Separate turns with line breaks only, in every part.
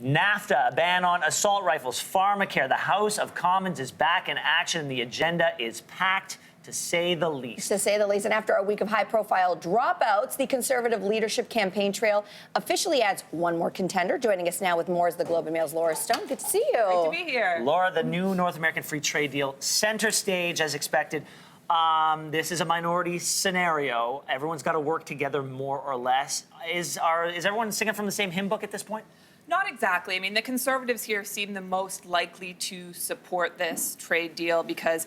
NAFTA, a ban on assault rifles, pharmacare. The House of Commons is back in action. The agenda is packed, to say the least.
To say the least. And after a week of high-profile dropouts, the Conservative leadership campaign trail officially adds one more contender. Joining us now with more is the Globe and Mail's Laura Stone. Good to see you.
Great to be here.
Laura, the new North American free trade deal, center stage as expected. This is a minority scenario. Everyone's got to work together more or less. Is everyone singing from the same hymn book at this point?
Not exactly. I mean, the Conservatives here seem the most likely to support this trade deal because,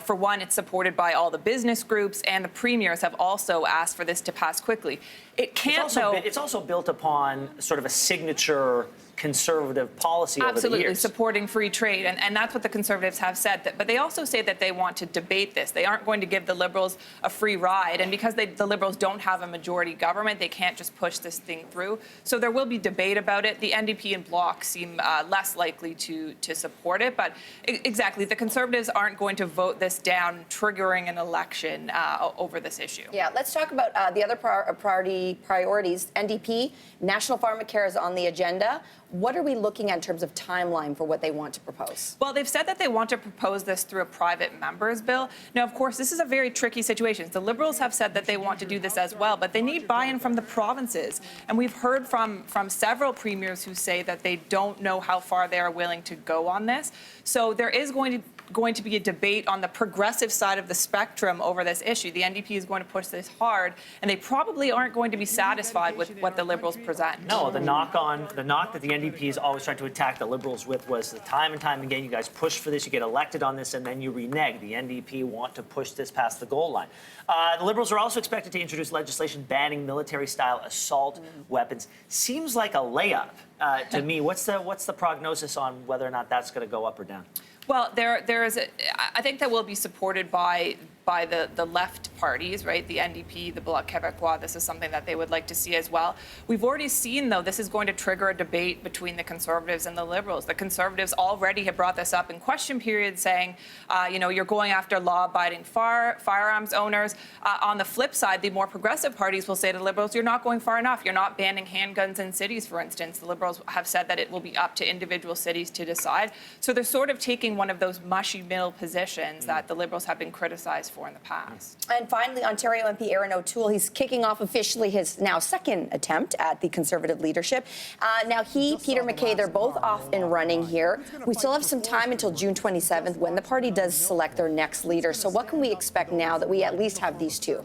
for one, it's supported by all the business groups, and the premiers have also asked for this to pass quickly. It can't,
It's also built upon sort of a signature Conservative policy over the years.
Absolutely, supporting free trade, and that's what the Conservatives have said. But they also say that they want to debate this. They aren't going to give the Liberals a free ride, and because the Liberals don't have a majority government, they can't just push this thing through. So there will be debate about it. The NDP and Bloc seem less likely to support it, but exactly, the Conservatives aren't going to vote this down, triggering an election over this issue.
Yeah, let's talk about the other priorities. NDP, National Pharmacare is on the agenda. What are we looking at in terms of timeline for what they want to propose?
Well, they've said that they want to propose this through a private member's bill. Now, of course, this is a very tricky situation. The Liberals have said that they want to do this as well, but they need buy-in from the provinces. And we've heard from several premiers who say that they don't know how far they are willing to go on this. So there is going to be a debate on the progressive side of the spectrum over this issue. The NDP is going to push this hard, and they probably aren't going to be satisfied with what the Liberals present.
No, the knock that the NDP has always tried to attack the Liberals with was the time and time again, you guys push for this, you get elected on this, and then you renege. The NDP want to push this past the goal line. The Liberals are also expected to introduce legislation banning military-style assault weapons. Seems like a layup to me. What's the prognosis on whether or not that's going to go up or down?
Well, I think that will be supported by the left parties, right? The NDP, the Bloc Québécois. This is something that they would like to see as well. We've already seen, though, this is going to trigger a debate between the Conservatives and the Liberals. The Conservatives already have brought this up in question period, saying, you're going after law-abiding firearms owners. On the flip side, the more progressive parties will say to the Liberals, you're not going far enough. You're not banning handguns in cities, for instance. The Liberals have said that it will be up to individual cities to decide. So they're sort of taking one of those mushy middle positions that the Liberals have been criticized for in the past.
And finally, Ontario MP Aaron O'Toole, he's kicking off officially his now second attempt at the Conservative leadership. Now Peter MacKay, they're both off and running here. We still have some time until June 27th when the party does select their next leader. So what can we expect now that we at least have these two?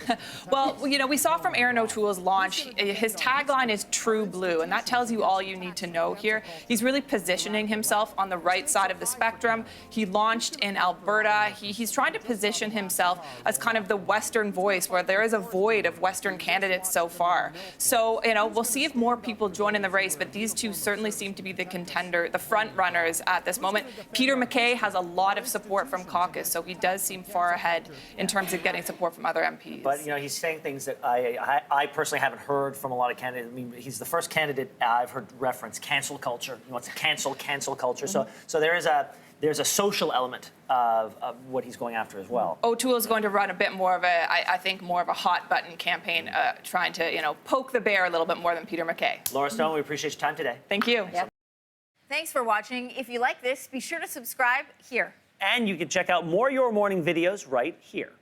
Well, we saw from Aaron O'Toole's launch, his tagline is True Blue, and that tells you all you need to know here. He's really positioning himself on the right side of the spectrum. He launched in Alberta. He's trying to position himself as kind of the Western voice, where there is a void of Western candidates so far. So, we'll see if more people join in the race, but these two certainly seem to be the front runners at this moment. Peter MacKay has a lot of support from caucus, so he does seem far ahead in terms of getting support from other MPs.
But, he's saying things that I personally haven't heard from a lot of candidates. I mean, he's the first candidate I've heard reference cancel culture. He wants to cancel culture. So there's a social element of what he's going after as well.
O'Toole is going to run a bit more of I think more of a hot button campaign, trying to, poke the bear a little bit more than Peter MacKay.
Laura Stone, we appreciate your time today.
Thank you.
Yep.
Thanks for watching. If you like this, be sure to subscribe here.
And you can check out more Your Morning videos right here.